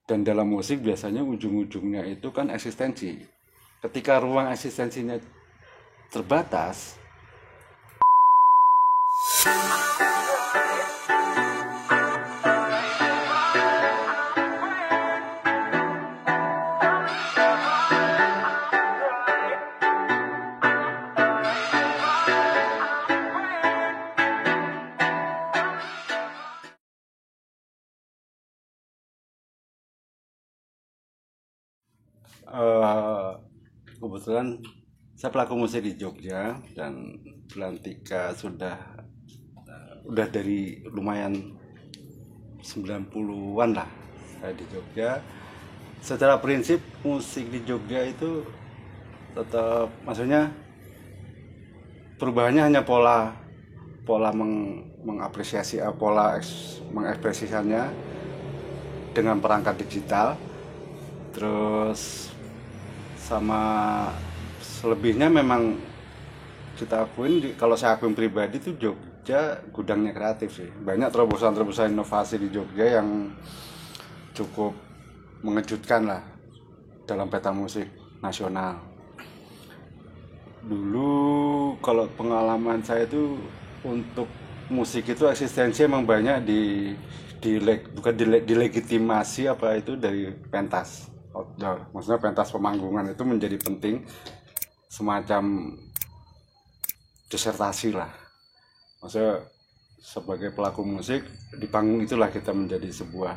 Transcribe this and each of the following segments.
Dan dalam musik biasanya ujung-ujungnya itu kan eksistensi. Ketika ruang eksistensinya terbatas, eh, kebetulan saya pelaku musik di Jogja dan Belantika udah dari lumayan 90-an lah saya di Jogja. Secara prinsip musik di Jogja itu tetap, maksudnya perubahannya hanya pola pola mengapresiasi mengekspresikannya dengan perangkat digital, terus sama selebihnya memang kita akuin, kalau saya akuin pribadi tuh Jogja gudangnya kreatif sih. Banyak terobosan-terobosan inovasi di Jogja yang cukup mengejutkan lah dalam peta musik nasional. Dulu kalau pengalaman saya itu untuk musik itu eksistensi emang banyak bukan dilegitimasi apa itu dari pentas outdoor. Maksudnya pentas pemanggungan itu menjadi penting, semacam disertasi lah. Maksudnya sebagai pelaku musik di panggung itulah kita menjadi sebuah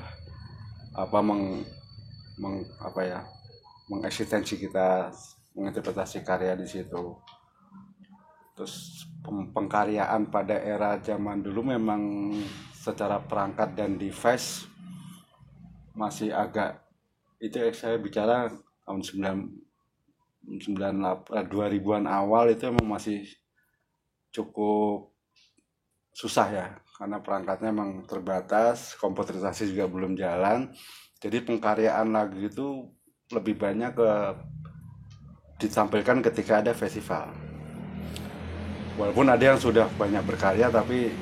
mengeksistensi kita, menginterpretasi karya di situ. Terus pengkaryaan pada era zaman dulu memang secara perangkat dan device masih agak, itu saya bicara tahun 2000-an awal, itu memang masih cukup susah ya, karena perangkatnya memang terbatas, komputerisasi juga belum jalan. Jadi pengkaryaan lagu itu lebih banyak ditampilkan ketika ada festival. Walaupun ada yang sudah banyak berkarya, tapi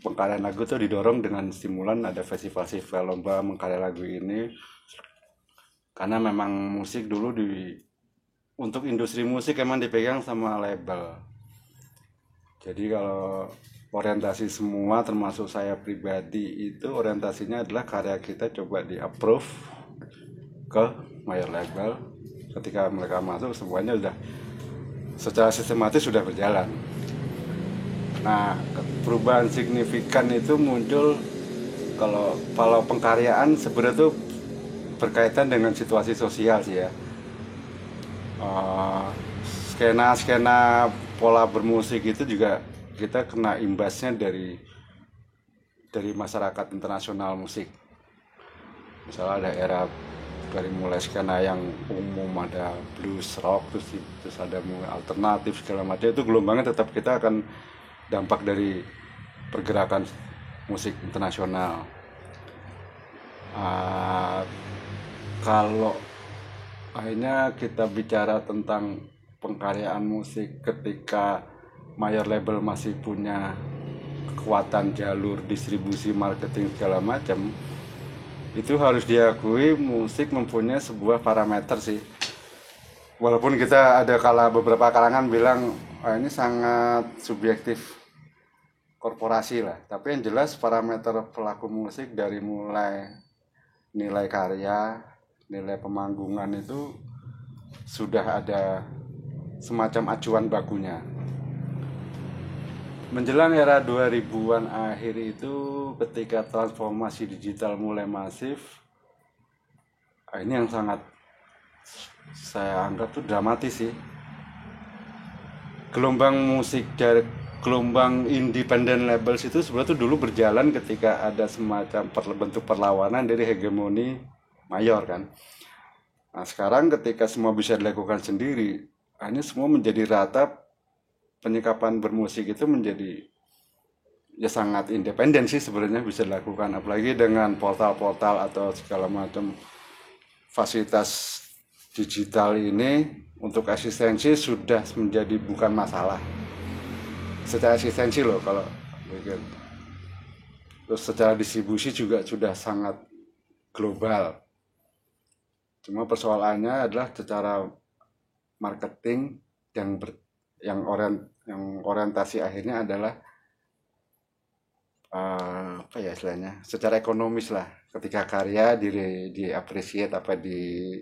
pengkaryaan lagu itu didorong dengan stimulan ada festival-festival lomba mengkarya lagu ini. Karena memang musik dulu untuk industri musik emang dipegang sama label. Jadi kalau orientasi semua, termasuk saya pribadi, itu orientasinya adalah karya kita coba di-approve ke major label. Ketika mereka masuk, semuanya udah secara sistematis sudah berjalan. Nah, perubahan signifikan itu muncul kalau pengkaryaan sebenarnya itu berkaitan dengan situasi sosial sih ya. Skena pola bermusik itu juga kita kena imbasnya dari masyarakat internasional musik. Misalnya ada era dari mulai skena yang umum, ada blues, rock, terus ada mulai alternatif segala macam, itu gelombangnya tetap kita akan dampak dari pergerakan musik internasional. Kalau akhirnya kita bicara tentang pengkaryaan musik ketika major label masih punya kekuatan jalur distribusi, marketing segala macam, itu harus diakui musik mempunyai sebuah parameter sih. Walaupun kita ada beberapa kalangan bilang ini sangat subjektif korporasi lah, tapi yang jelas parameter pelaku musik dari mulai nilai karya, nilai pemanggungan itu sudah ada semacam acuan bakunya. Menjelang era 2000-an akhir itu, ketika transformasi digital mulai masif, ini yang sangat saya anggap tuh dramatis sih. Gelombang musik dari gelombang independent labels itu sebenarnya tuh dulu berjalan ketika ada semacam bentuk perlawanan dari hegemoni mayor kan. Nah sekarang ketika semua bisa dilakukan sendiri, ini semua menjadi rata. Penyikapan bermusik itu menjadi ya sangat independen sih sebenarnya, bisa dilakukan, apalagi dengan portal-portal atau segala macam fasilitas digital ini. Untuk eksistensi sudah menjadi bukan masalah secara eksistensi loh kalau Terus secara distribusi juga sudah sangat global. Cuma persoalannya adalah secara marketing yang orientasi akhirnya adalah apa ya istilahnya, secara ekonomis lah. Ketika karya di appreciate apa di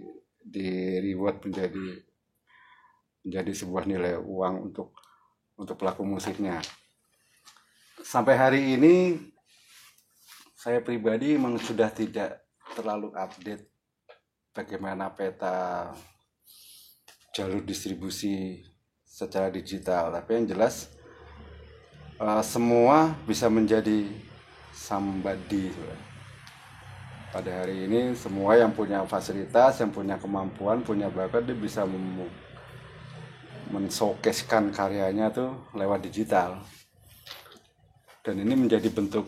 reward menjadi sebuah nilai uang untuk pelaku musiknya. Sampai hari ini saya pribadi memang sudah tidak terlalu update bagaimana peta jalur distribusi secara digital, tapi yang jelas semua bisa menjadi somebody. Pada hari ini semua yang punya fasilitas, yang punya kemampuan, punya bakat, dia bisa men-showcase-kan karyanya tuh lewat digital. Dan ini menjadi bentuk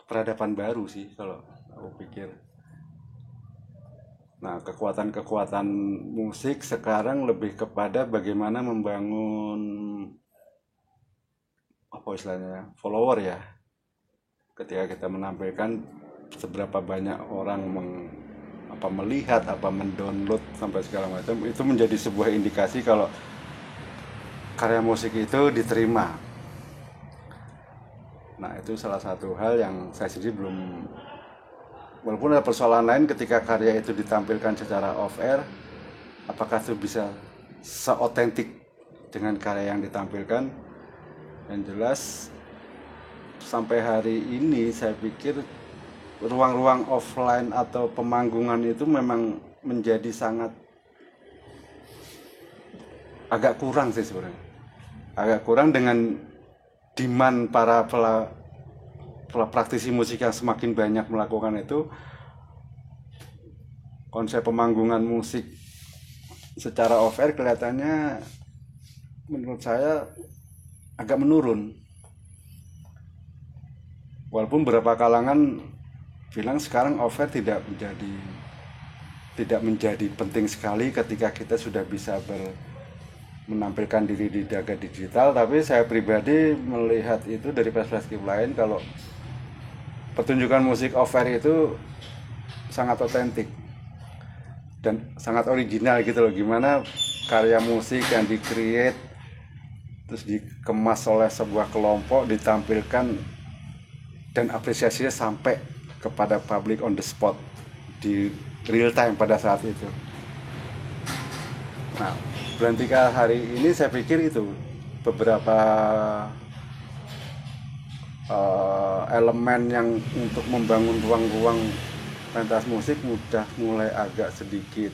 peradaban baru sih kalau aku pikir. Nah, kekuatan musik sekarang lebih kepada bagaimana membangun apa istilahnya, follower ya. Ketika kita menampilkan, seberapa banyak orang melihat, mendownload sampai segala macam, itu menjadi sebuah indikasi kalau karya musik itu diterima. Nah, itu salah satu hal yang saya sendiri belum, walaupun ada persoalan lain ketika karya itu ditampilkan secara off air, apakah itu bisa seotentik dengan karya yang ditampilkan. Yang jelas sampai hari ini saya pikir ruang-ruang offline atau pemanggungan itu memang menjadi sangat agak kurang sih sebenarnya. Agak kurang dengan demand para praktisi musik yang semakin banyak melakukan itu. Konsep pemanggungan musik secara off air kelihatannya menurut saya agak menurun. Walaupun beberapa kalangan bilang sekarang off air tidak menjadi penting sekali ketika kita sudah bisa menampilkan diri di jagat digital, tapi saya pribadi melihat itu dari perspektif lain, kalau pertunjukan musik off air itu sangat otentik dan sangat original gitu loh. Gimana karya musik yang di-create terus dikemas oleh sebuah kelompok, ditampilkan dan apresiasinya sampai kepada public on the spot di real time pada saat itu. Nah, Belantika hari ini saya pikir itu beberapa elemen yang untuk membangun ruang-ruang pentas musik mudah mulai agak sedikit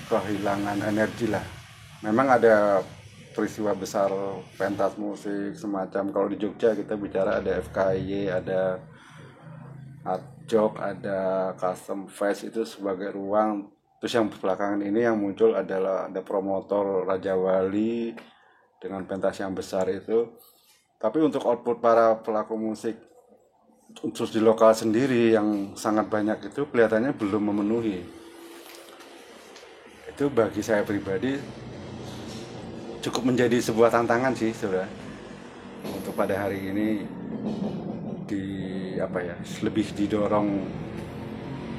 kehilangan energi lah. Memang ada peristiwa besar pentas musik semacam, kalau di Jogja kita bicara ada FKY, ada Adjok, ada Custom Fest, itu sebagai ruang. Terus yang belakangan ini yang muncul adalah ada promotor Raja Wali dengan pentas yang besar itu. Tapi untuk output para pelaku musik terus di lokal sendiri yang sangat banyak itu kelihatannya belum memenuhi. Itu bagi saya pribadi cukup menjadi sebuah tantangan sih saudara, untuk pada hari ini lebih didorong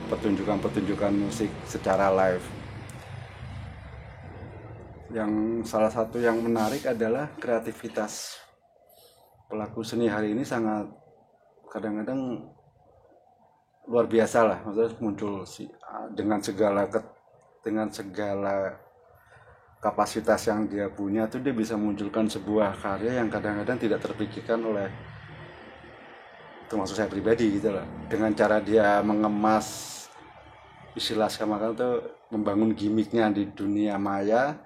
pertunjukan musik secara live. Yang salah satu yang menarik adalah kreativitas pelaku seni hari ini sangat kadang-kadang luar biasa lah, maksudnya muncul dengan segala kapasitas yang dia punya tuh, dia bisa munculkan sebuah karya yang kadang-kadang tidak terpikirkan oleh, termasuk saya pribadi gitu lah, dengan cara dia mengemas, istilah sekarang tuh membangun gimmicknya di dunia maya,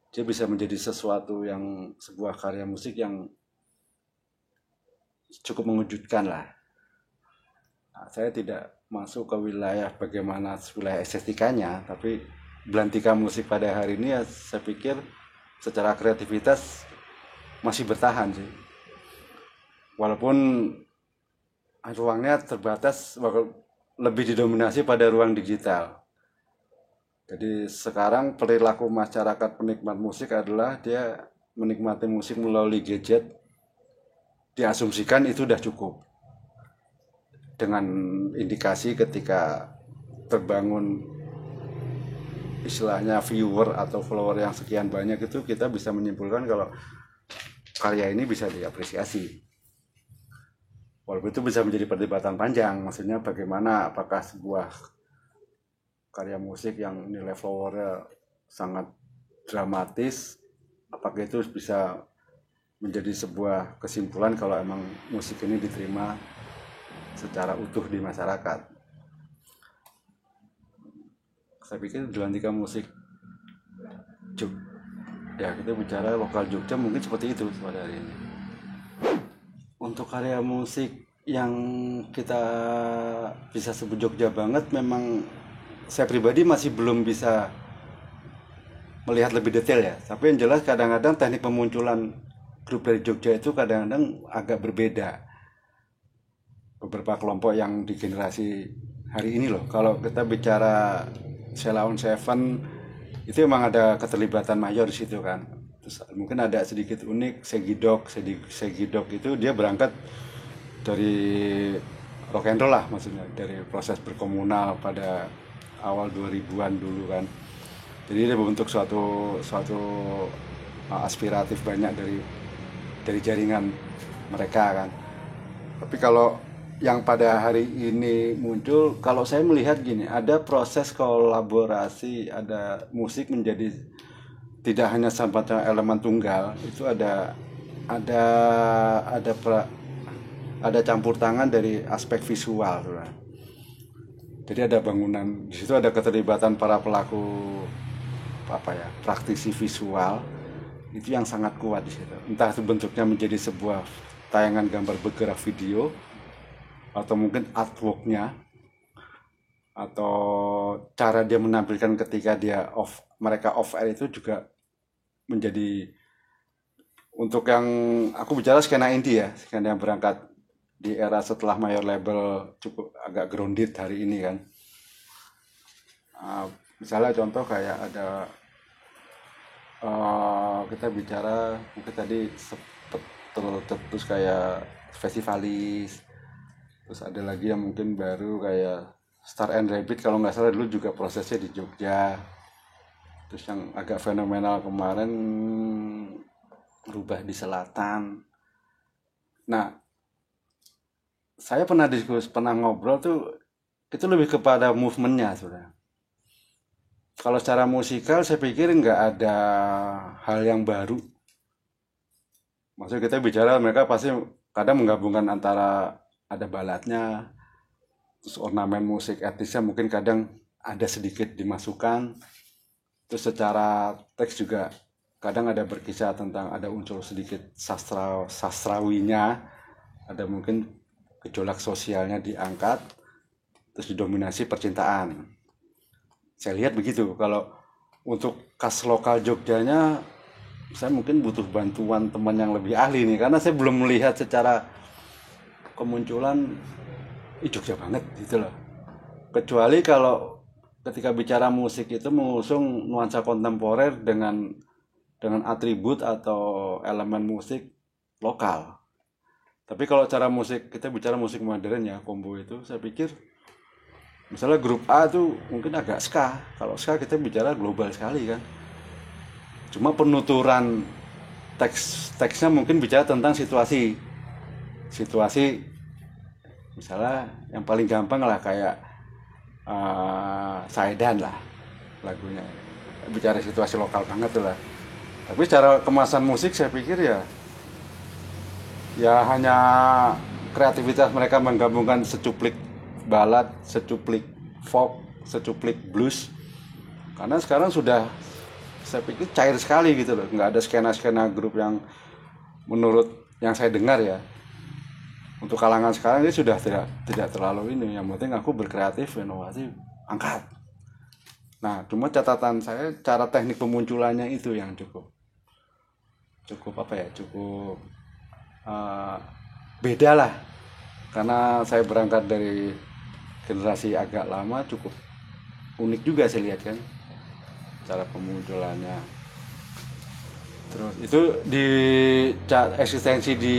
dia bisa menjadi sesuatu yang sebuah karya musik yang cukup mengejutkan lah. Nah, saya tidak masuk ke wilayah bagaimana wilayah estetikanya, tapi Belantika musik pada hari ini ya saya pikir secara kreativitas masih bertahan sih. Walaupun ruangnya terbatas, lebih didominasi pada ruang digital. Jadi sekarang perilaku masyarakat penikmat musik adalah dia menikmati musik melalui gadget, diasumsikan itu udah cukup, dengan indikasi ketika terbangun istilahnya viewer atau follower yang sekian banyak, itu kita bisa menyimpulkan kalau karya ini bisa diapresiasi. Walaupun itu bisa menjadi perdebatan panjang, maksudnya bagaimana, apakah sebuah karya musik yang nilai followernya sangat dramatis, apakah itu bisa menjadi sebuah kesimpulan kalau emang musik ini diterima secara utuh di masyarakat. Saya pikir Delantika musik ya, kita bicara lokal Jogja mungkin seperti itu pada hari ini. Untuk karya musik yang kita bisa sebut Jogja banget, memang saya pribadi masih belum bisa melihat lebih detail ya. Tapi yang jelas kadang-kadang teknik pemunculan grup dari Jogja itu kadang-kadang agak berbeda. Beberapa kelompok yang di generasi hari ini loh, kalau kita bicara Sheila on 7 itu memang ada keterlibatan mayor di situ kan. Terus mungkin ada sedikit unik Segidok itu dia berangkat dari rock and roll lah, maksudnya dari proses berkomunal pada awal 2000-an dulu kan. Jadi dia membentuk suatu aspiratif banyak dari jaringan mereka kan. Tapi kalau yang pada hari ini muncul, kalau saya melihat gini, ada proses kolaborasi, ada musik menjadi tidak hanya semata elemen tunggal, itu ada campur tangan dari aspek visual. Jadi ada bangunan, di situ ada keterlibatan para pelaku praktisi visual, itu yang sangat kuat di situ. Entah itu bentuknya menjadi sebuah tayangan gambar bergerak video, atau mungkin artworknya, atau cara dia menampilkan ketika mereka off air itu juga menjadi, untuk yang aku bicara skena indie ya, skena yang berangkat di era setelah major label cukup agak grounded hari ini kan. Misalnya contoh kayak ada kita bicara mungkin tadi terus kayak festivalis. Terus ada lagi yang mungkin baru kayak Star and Rabbit, kalau nggak salah dulu juga prosesnya di Jogja. Terus yang agak fenomenal kemarin Rubah di Selatan. Nah, saya pernah ngobrol tuh, itu lebih kepada movementnya sudah. Kalau secara musikal saya pikir nggak ada hal yang baru. Maksudnya kita bicara, mereka pasti kadang menggabungkan antara ada baladnya, terus ornamen musik etnisnya mungkin kadang ada sedikit dimasukkan, terus secara teks juga kadang ada berkisah tentang, ada unsur sedikit sastrawinya, ada mungkin gejolak sosialnya diangkat, terus didominasi percintaan. Saya lihat begitu. Kalau untuk khas lokal Jogjanya, saya mungkin butuh bantuan teman yang lebih ahli nih, karena saya belum melihat secara kemunculan Jogja banget gitu loh. Kecuali kalau ketika bicara musik itu mengusung nuansa kontemporer dengan atribut atau elemen musik lokal. Tapi kalau cara musik, kita bicara musik modern ya, combo itu, saya pikir misalnya grup A tuh mungkin agak ska. Kalau ska kita bicara global sekali kan. Cuma penuturan teksnya mungkin bicara tentang situasi, misalnya yang paling gampang lah kayak Saidan lah lagunya, bicara situasi lokal banget tuh lah. Tapi secara kemasan musik saya pikir ya hanya kreativitas mereka menggabungkan secuplik balad, secuplik folk, secuplik blues. Karena sekarang sudah, saya pikir cair sekali gitu loh, nggak ada skena grup yang menurut yang saya dengar ya, untuk kalangan sekarang ini sudah tidak terlalu ini. Yang penting aku berkreatif, inovasi, angkat. Nah, cuma catatan saya cara teknik pemunculannya itu yang cukup beda lah, karena saya berangkat dari generasi agak lama, cukup unik juga saya lihat kan cara pemunculannya. Terus itu di eksistensi di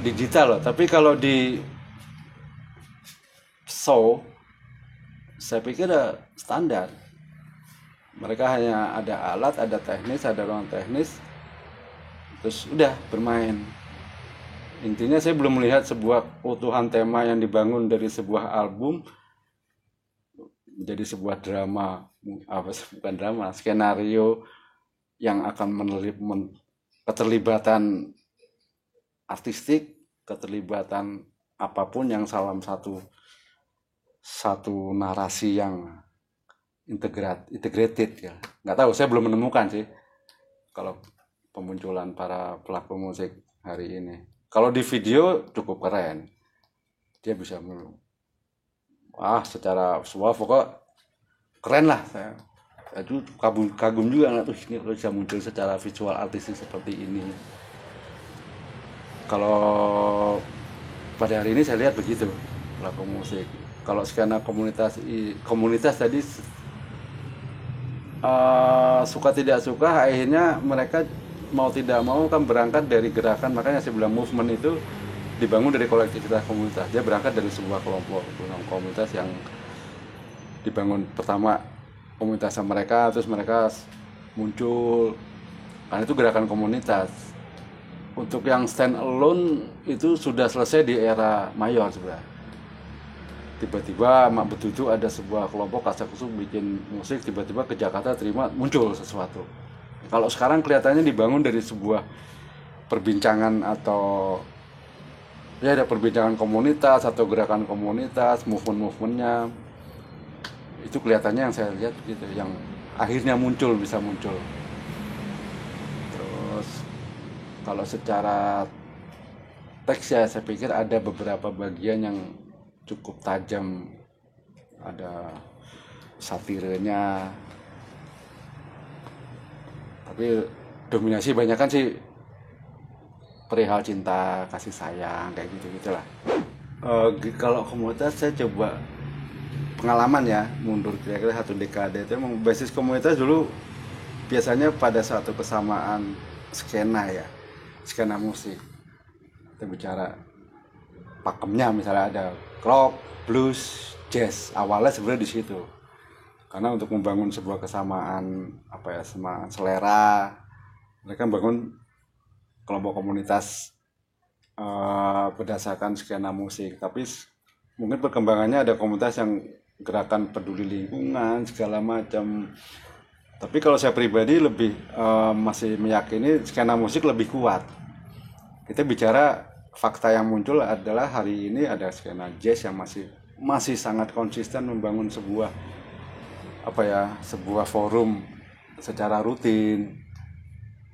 digital loh. Tapi kalau di show, saya pikir standar. Mereka hanya ada alat, ada teknis, ada ruang teknis, terus udah bermain. Intinya saya belum melihat sebuah utuhan tema yang dibangun dari sebuah album menjadi sebuah drama, bukan drama, skenario yang akan keterlibatan artistik, keterlibatan apapun yang salah satu narasi yang integrated ya. Nggak tahu, saya belum menemukan sih kalau pemunculan para pelaku musik hari ini. Kalau di video cukup keren, dia bisa secara suara pokok keren lah. Saya itu kagum juga nggak tuh ini bisa muncul secara visual artistik seperti ini. Kalau pada hari ini saya lihat begitu pelaku musik. Kalau skena komunitas tadi suka tidak suka, akhirnya mereka mau tidak mau kan berangkat dari gerakan. Makanya saya bilang movement itu dibangun dari kolektivitas komunitas. Dia berangkat dari sebuah kelompok komunitas yang dibangun pertama komunitas mereka, terus mereka muncul, karena itu gerakan komunitas. Untuk yang stand alone itu sudah selesai di era mayor sebenarnya. Tiba-tiba Mak Betutu ada sebuah kelompok kasakusuk bikin musik, tiba-tiba ke Jakarta terima muncul sesuatu. Kalau sekarang kelihatannya dibangun dari sebuah perbincangan atau ya ada perbincangan komunitas atau gerakan komunitas, movement-movementnya. Itu kelihatannya yang saya lihat gitu, yang akhirnya bisa muncul. Terus kalau secara teks ya saya pikir ada beberapa bagian yang cukup tajam, ada satirenya, tapi dominasi banyak kan sih perihal cinta, kasih sayang, kayak gitu-gitulah. Kalau komunitas saya coba pengalaman ya, mundur kira-kira 1 dekade itu memang basis komunitas dulu biasanya pada suatu kesamaan skena ya, skena musik. Kita bicara pakemnya misalnya ada rock, blues, jazz, awalnya sebenarnya di situ. Karena untuk membangun sebuah kesamaan selera, mereka membangun kelompok komunitas berdasarkan skena musik. Tapi mungkin perkembangannya ada komunitas yang gerakan peduli lingkungan segala macam. Tapi kalau saya pribadi lebih masih meyakini skena musik lebih kuat. Kita bicara fakta yang muncul adalah hari ini ada skena jazz yang masih sangat konsisten membangun sebuah forum secara rutin.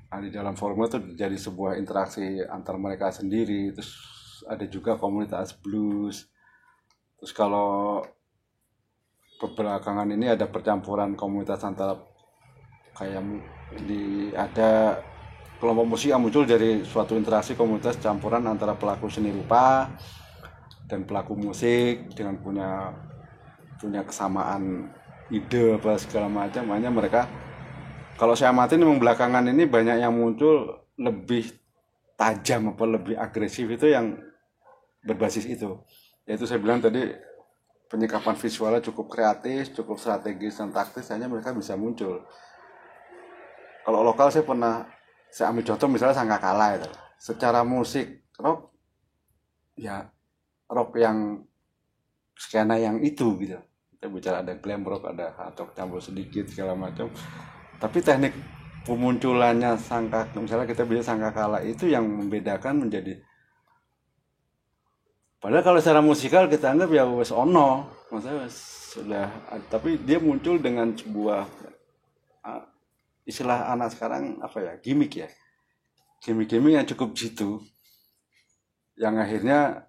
Di dalam forum itu jadi sebuah interaksi antar mereka sendiri. Terus ada juga komunitas blues. Terus kalau belakangan ini ada percampuran komunitas antara ada kelompok musik yang muncul dari suatu interaksi komunitas campuran antara pelaku seni rupa dan pelaku musik dengan punya kesamaan ide segala macam. Makanya mereka, kalau saya amatin memang belakangan ini banyak yang muncul lebih tajam lebih agresif, itu yang berbasis itu. Yaitu saya bilang tadi, penyikapan visualnya cukup kreatif, cukup strategis dan taktis, hanya mereka bisa muncul. Kalau lokal saya ambil contoh misalnya Sangkakala itu. Secara musik rock, ya rock yang skena yang itu gitu. Kita bicara ada glam rock, ada hard rock campur sedikit segala macam. Tapi teknik pemunculannya misalnya kita bicara Sangkakala itu yang membedakan menjadi. Padahal kalau secara musikal kita anggap ya wes ono, maksudnya sudah, tapi dia muncul dengan sebuah istilah anak sekarang gimmick ya, gimmick yang cukup jitu, yang akhirnya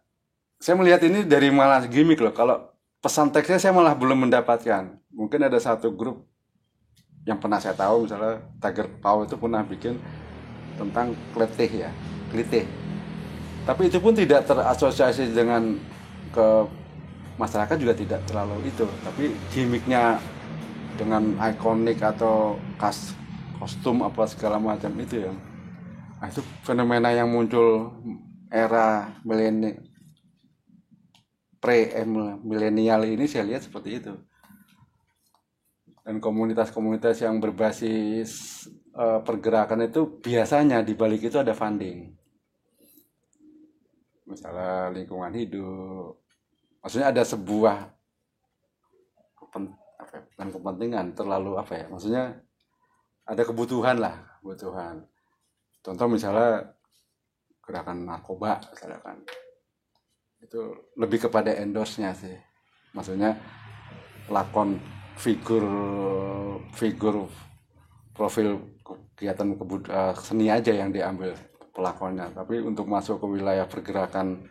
saya melihat ini dari malah gimmick loh. Kalau pesan teksnya saya malah belum mendapatkan. Mungkin ada satu grup yang pernah saya tahu, misalnya Tiger Paw itu pernah bikin tentang klitih. Tapi itu pun tidak terasosiasi dengan ke masyarakat, juga tidak terlalu itu. Tapi gimmicknya dengan ikonik atau kostum segala macam itu Nah, itu fenomena yang muncul era milenial ini saya lihat seperti itu. Dan komunitas-komunitas yang berbasis pergerakan itu biasanya di balik itu ada funding. Misalnya lingkungan hidup. Maksudnya ada sebuah kepentingan terlalu apa ya? Maksudnya ada kebutuhan lah, kebutuhan. Contoh misalnya gerakan narkoba misalkan. Itu lebih kepada endorse-nya sih. Maksudnya lakon figur profil kegiatan seni aja yang diambil pelakonnya, tapi untuk masuk ke wilayah pergerakan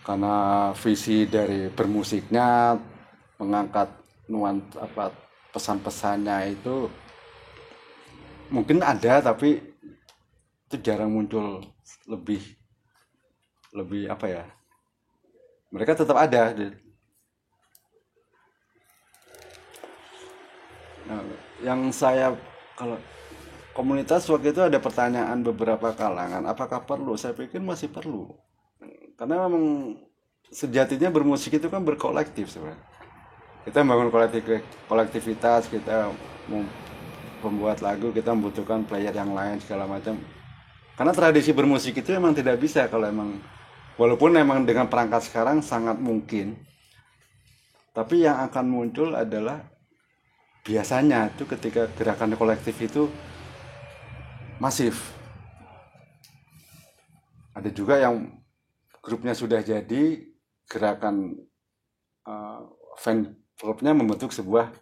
karena visi dari bermusiknya mengangkat pesan-pesannya itu mungkin ada, tapi itu jarang muncul. Lebih apa ya, mereka tetap ada. Nah, yang saya kalau komunitas waktu itu ada pertanyaan beberapa kalangan, apakah perlu? Saya pikir masih perlu, karena memang sejatinya bermusik itu kan berkolektif sebenarnya. Kita membangun kolektivitas, kita membuat lagu, kita membutuhkan player yang lain segala macam. Karena tradisi bermusik itu memang tidak bisa kalau emang, walaupun memang dengan perangkat sekarang sangat mungkin, tapi yang akan muncul adalah biasanya itu ketika gerakan kolektif itu masif. Ada juga yang grupnya sudah jadi, gerakan fan clubnya membentuk sebuah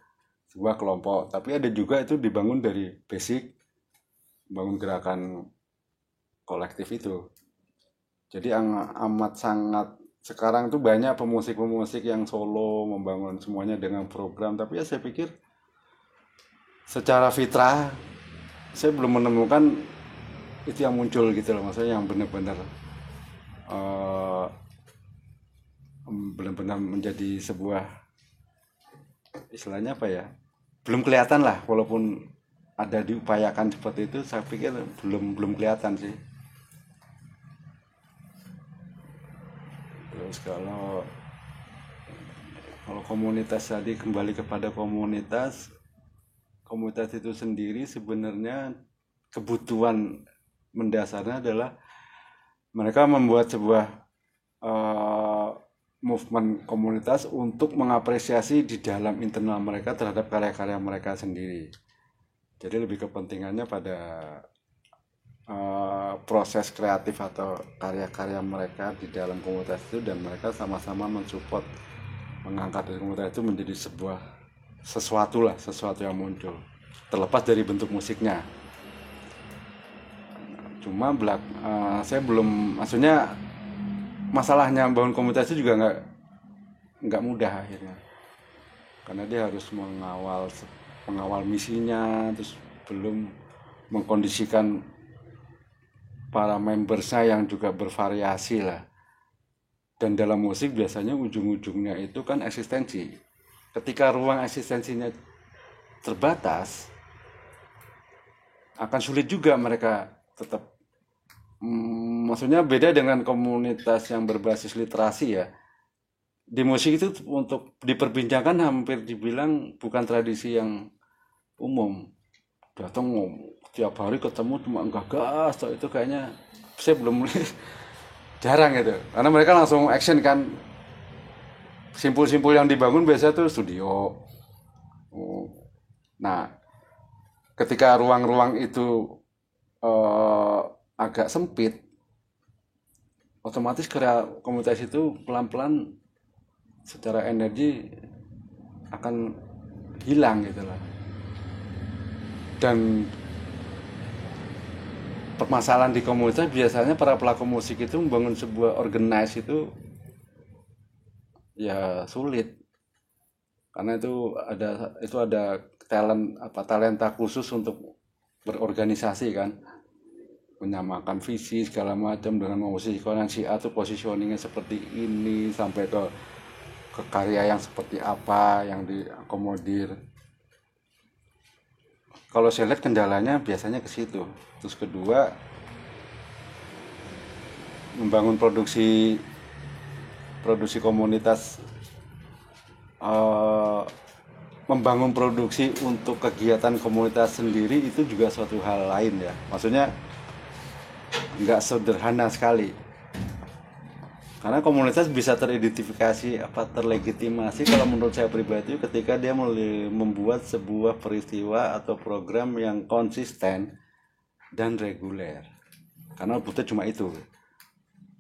kelompok, tapi ada juga itu dibangun dari basic, bangun gerakan kolektif itu. Jadi amat sangat sekarang tuh banyak pemusik-pemusik yang solo membangun semuanya dengan program, tapi ya saya pikir secara fitrah saya belum menemukan itu yang muncul gitu loh, maksudnya yang benar-benar menjadi sebuah, istilahnya apa ya, belum kelihatan lah, walaupun ada diupayakan seperti itu, saya pikir belum kelihatan sih. Terus kalau komunitas tadi, kembali kepada komunitas itu sendiri, sebenarnya kebutuhan mendasarnya adalah mereka membuat sebuah movement komunitas untuk mengapresiasi di dalam internal mereka terhadap karya-karya mereka sendiri. Jadi lebih kepentingannya pada proses kreatif atau karya-karya mereka di dalam komunitas itu, dan mereka sama-sama mensupport, mengangkat dari komunitas itu menjadi sesuatu yang muncul terlepas dari bentuk musiknya. Cuma saya belum, maksudnya masalahnya membangun komunitas itu juga nggak mudah akhirnya, karena dia harus mengawal misinya, terus belum mengkondisikan para membersnya yang juga bervariasi lah. Dan dalam musik biasanya ujung-ujungnya itu kan eksistensi. Ketika ruang eksistensinya terbatas, akan sulit juga mereka tetap, maksudnya beda dengan komunitas yang berbasis literasi ya. Di musik itu untuk diperbincangkan hampir dibilang bukan tradisi yang umum. Datang tiap hari ketemu cuma gagas, itu kayaknya saya belum jarang gitu. Karena mereka langsung action kan. Simpul-simpul yang dibangun biasa tuh studio. Nah, ketika ruang-ruang itu agak sempit, otomatis komunitas itu pelan-pelan secara energi akan hilang gitu lah. Dan permasalahan di komunitas biasanya para pelaku musik itu membangun sebuah organize itu ya sulit, karena itu ada talenta khusus untuk berorganisasi kan, menyamakan visi segala macam dengan memposisikan si A tuh positioningnya seperti ini sampai ke karya yang seperti apa yang diakomodir. kalau saya lihat kendalanya biasanya ke situ. Terus kedua, membangun produksi komunitas, eh, membangun produksi untuk kegiatan komunitas sendiri itu juga suatu hal lain ya. Maksudnya nggak sederhana sekali. Karena komunitas bisa teridentifikasi terlegitimasi kalau menurut saya pribadi ketika dia membuat sebuah peristiwa atau program yang konsisten dan reguler. Karena butuh cuma itu.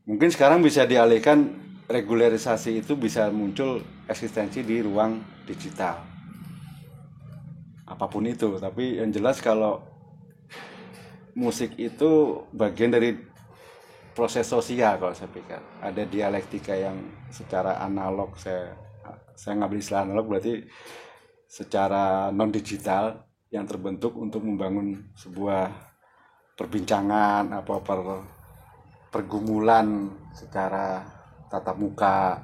Mungkin sekarang bisa dialihkan, regularisasi itu bisa muncul eksistensi di ruang digital. Apapun itu, tapi yang jelas kalau musik itu bagian dari proses sosial kalau saya pikir. Ada dialektika yang secara analog, saya ngambil istilah analog berarti secara non digital yang terbentuk untuk membangun sebuah perbincangan pergumulan secara tatap muka.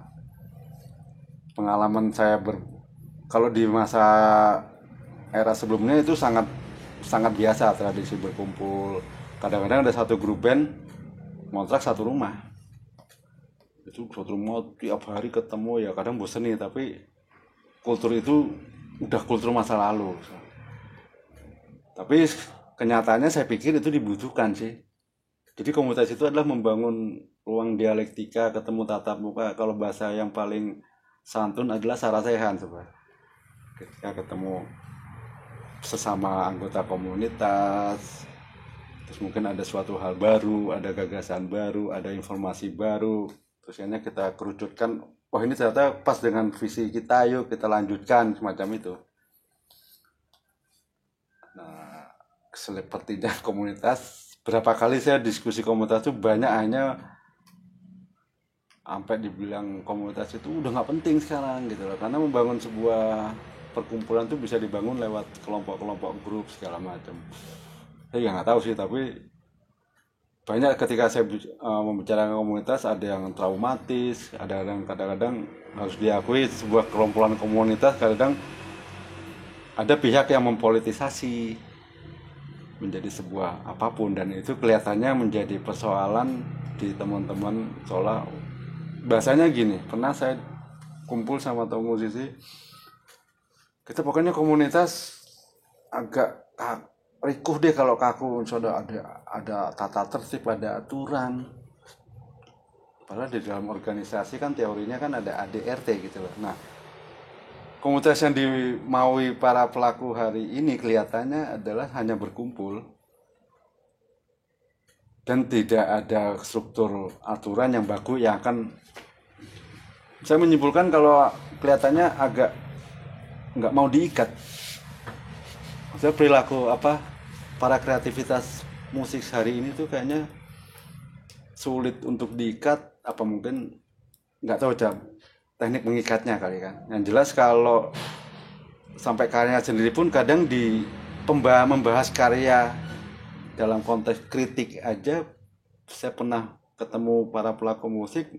Pengalaman saya kalau di masa era sebelumnya itu sangat biasa tradisi berkumpul. Kadang-kadang ada satu grup band ngontrak satu rumah. Itu satu rumah tiap hari ketemu, ya kadang bosen nih, tapi kultur itu udah kultur masa lalu. Tapi kenyataannya saya pikir itu dibutuhkan sih. Jadi komunitas itu adalah membangun ruang dialektika, ketemu tatap muka. Kalau bahasa yang paling santun adalah sarasehan sebenarnya. Ketika ketemu sesama anggota komunitas, terus mungkin ada suatu hal baru, ada gagasan baru, ada informasi baru, terus akhirnya kita kerucutkan, wah ini ternyata pas dengan visi kita, yuk kita lanjutkan, semacam itu. Nah, sepertinya komunitas, berapa kali saya diskusi komunitas itu banyak hanya sampai dibilang komunitas itu udah nggak penting sekarang gitu loh, karena membangun sebuah perkumpulan itu bisa dibangun lewat kelompok-kelompok grup segala macam. Saya nggak tahu sih, tapi banyak ketika saya membicarakan komunitas ada yang traumatis, ada yang kadang-kadang harus diakui sebuah kelompokan komunitas kadang ada pihak yang mempolitisasi menjadi sebuah apapun, dan itu kelihatannya menjadi persoalan di teman-teman. Soalnya bahasanya gini, pernah saya kumpul sama teman musisi, kita pokoknya komunitas agak rikuh deh kalau kaku, sudah ada tata tertib, ada aturan. Padahal di dalam organisasi kan teorinya kan ada ADRT gitu loh. Nah, komunitas yang dimaui para pelaku hari ini kelihatannya adalah hanya berkumpul dan tidak ada struktur aturan yang baku yang akan, saya menyimpulkan kalau kelihatannya agak nggak mau diikat. Maksudnya perilaku para kreativitas musik hari ini tuh kayaknya sulit untuk diikat, apa mungkin nggak tahu teknik mengikatnya kali kan. Yang jelas kalau sampai karya sendiri pun kadang membahas karya dalam konteks kritik aja, saya pernah ketemu para pelaku musik,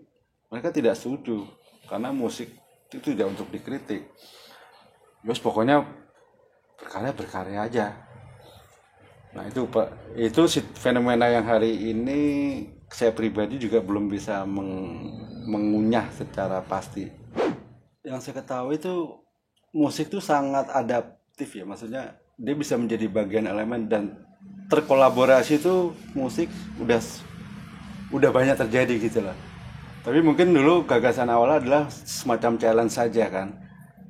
mereka tidak setuju karena musik itu tidak untuk dikritik. Terus pokoknya berkarya aja. Nah itu fenomena yang hari ini saya pribadi juga belum bisa mengunyah secara pasti. Yang saya ketahui itu musik itu sangat adaptif ya, maksudnya dia bisa menjadi bagian elemen dan terkolaborasi itu musik udah banyak terjadi gitu lah. Tapi mungkin dulu gagasan awal adalah semacam challenge saja kan.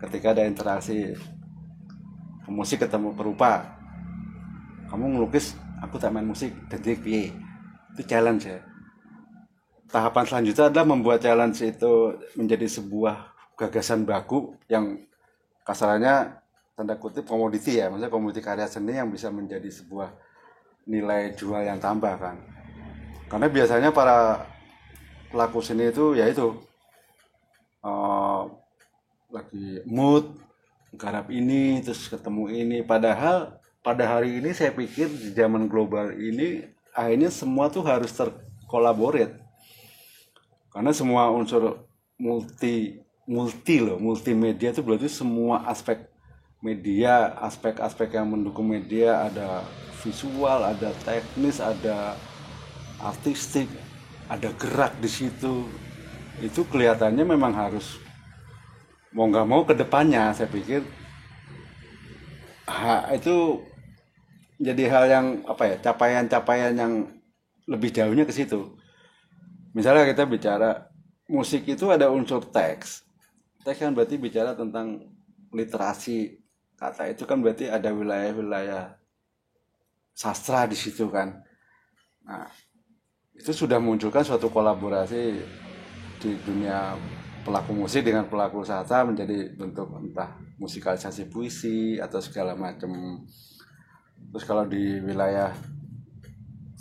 Ketika ada interaksi musik ketemu perupa, kamu ngelukis, aku tak main musik, jadi piye, itu challenge ya. Tahapan selanjutnya adalah membuat challenge itu menjadi sebuah gagasan baku yang kasarannya tanda kutip komoditi ya, maksudnya komoditi karya seni yang bisa menjadi sebuah nilai jual yang tambah kan. Karena biasanya para pelaku seni itu yaitu lagi mood garap ini terus ketemu ini, padahal pada hari ini saya pikir di zaman global ini akhirnya semua tuh harus terkolaborate karena semua unsur multimedia itu berarti semua aspek media, aspek-aspek yang mendukung media, ada visual, ada teknis, ada artistik, ada gerak di situ. Itu kelihatannya memang harus mau nggak mau ke depannya, saya pikir itu jadi hal yang capaian-capaian yang lebih jauhnya ke situ. Misalnya kita bicara musik itu ada unsur teks. Teks kan berarti bicara tentang literasi kata, itu kan berarti ada wilayah-wilayah sastra di situ kan. Nah, itu sudah munculkan suatu kolaborasi di dunia pelaku musik dengan pelaku sastra menjadi bentuk entah musikalisasi puisi atau segala macam. Terus kalau di wilayah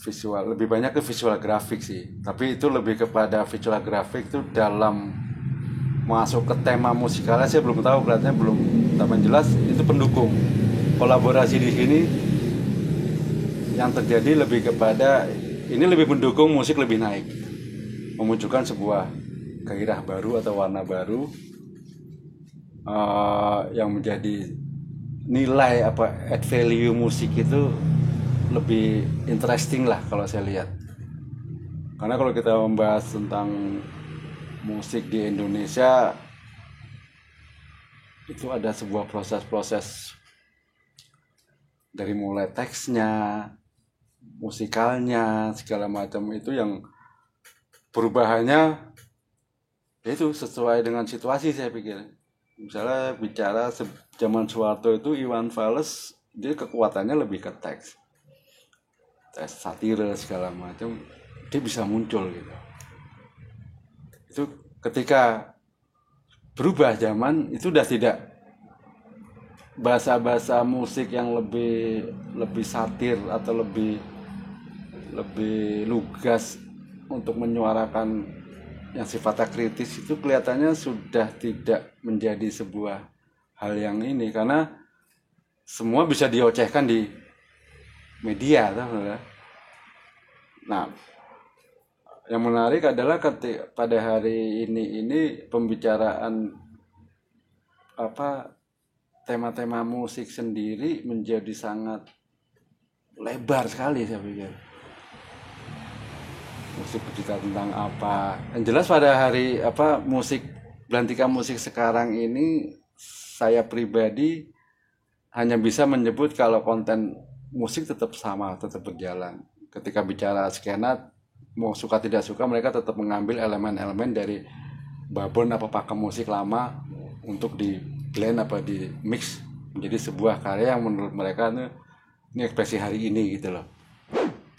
visual lebih banyak ke visual grafik sih, tapi itu lebih kepada visual grafik itu dalam masuk ke tema musikalnya saya belum tahu, kelihatannya belum tapi jelas itu pendukung kolaborasi di sini. Yang terjadi lebih kepada ini lebih mendukung musik lebih naik, memunculkan sebuah gairah baru atau warna baru yang menjadi nilai add value musik itu lebih interesting lah kalau saya lihat. Karena kalau kita membahas tentang musik di Indonesia itu ada sebuah proses-proses dari mulai teksnya, musikalnya, segala macam itu yang perubahannya itu sesuai dengan situasi saya pikir. Misalnya bicara zaman Soeharto itu Iwan Fals dia kekuatannya lebih ke teks satire segala macam, dia bisa muncul gitu. Itu ketika berubah zaman itu udah tidak bahasa-bahasa musik yang lebih satir atau lebih lugas untuk menyuarakan yang sifatnya kritis, itu kelihatannya sudah tidak menjadi sebuah hal yang ini, karena semua bisa diocehkan di media. Nah, yang menarik adalah pada hari ini pembicaraan tema-tema musik sendiri menjadi sangat lebar sekali saya pikir. Musik bercerita tentang apa? Yang jelas pada hari musik belantika musik sekarang ini saya pribadi hanya bisa menyebut kalau konten musik tetap sama, tetap berjalan. Ketika bicara skena, mau suka tidak suka mereka tetap mengambil elemen-elemen dari babon pakem musik lama untuk di blend di mix menjadi sebuah karya yang menurut mereka ini ekspresi hari ini gitu loh.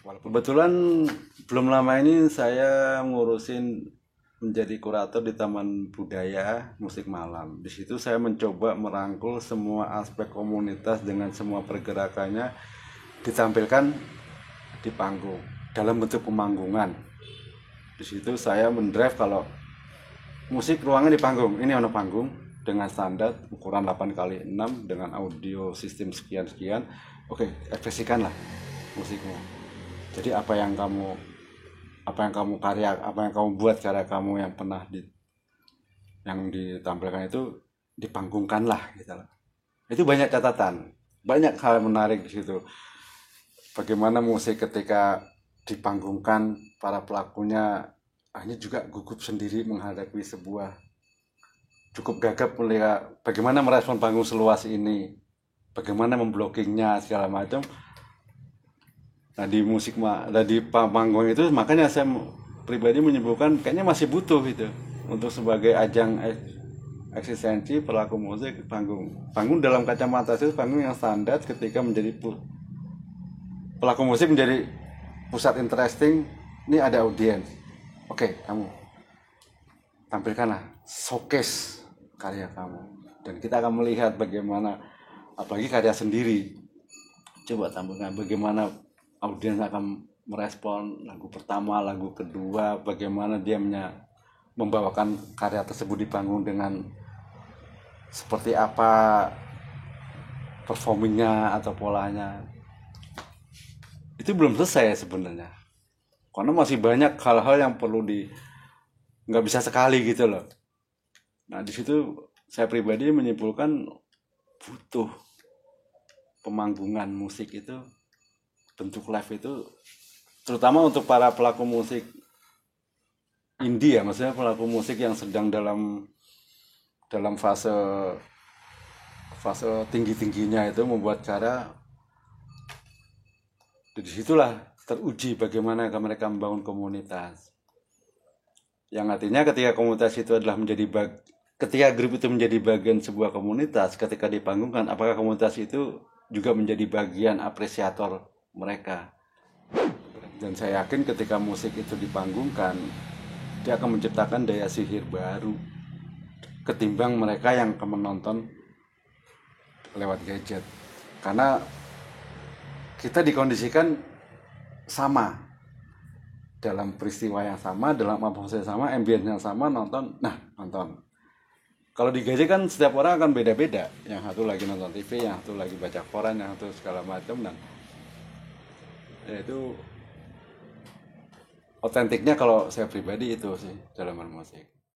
Kebetulan belum lama ini saya ngurusin menjadi kurator di Taman Budaya Musik Malam. Di situ saya mencoba merangkul semua aspek komunitas dengan semua pergerakannya ditampilkan di panggung dalam bentuk pemanggungan. Di situ saya mendrive kalau musik ruangan di panggung. Ini ada panggung dengan standar ukuran 8x6 dengan audio sistem sekian-sekian. Oke, ekspresikanlah musiknya. Jadi apa yang kamu buat karya kamu yang pernah yang ditampilkan itu dipanggungkanlah gitu loh. Itu banyak catatan, banyak hal menarik di situ. Bagaimana musik ketika dipanggungkan para pelakunya hanya juga gugup sendiri menghadapi sebuah cukup gagap melihat bagaimana merespon panggung seluas ini, bagaimana memblokingnya segala macam. Nah di panggung itu makanya saya pribadi menyebutkan kayaknya masih butuh gitu untuk sebagai ajang eksistensi pelaku musik panggung dalam kacamata itu panggung yang standar ketika menjadi pelaku musik menjadi pusat interesting. Ini ada audiens, oke, kamu tampilkanlah showcase karya kamu dan kita akan melihat bagaimana apalagi karya sendiri, coba tampilkan bagaimana audiens akan merespon lagu pertama, lagu kedua, bagaimana dia membawakan karya tersebut di panggung dengan seperti apa performingnya atau polanya. Itu belum selesai sebenarnya, karena masih banyak hal-hal yang perlu nggak bisa sekali gitu loh. Nah di situ saya pribadi menyimpulkan butuh pemanggungan musik itu, bentuk live itu, terutama untuk para pelaku musik indie ya, maksudnya pelaku musik yang sedang dalam fase tinggi-tingginya itu membuat karya. Dari situlah teruji bagaimana mereka membangun komunitas. Yang artinya ketika komunitas itu adalah ketika grup itu menjadi bagian sebuah komunitas, ketika dipanggungkan, apakah komunitas itu juga menjadi bagian apresiator mereka. Dan saya yakin ketika musik itu dipanggungkan, dia akan menciptakan daya sihir baru ketimbang mereka yang akan menonton lewat gadget. Karena kita dikondisikan sama, dalam peristiwa yang sama, dalam atmosfer yang sama, ambience yang sama, nonton. Kalau di gadget kan setiap orang akan beda-beda. Yang satu lagi nonton TV, yang satu lagi baca koran, yang satu segala macam. Dan ya itu otentiknya kalau saya pribadi itu sih dalam bermusik.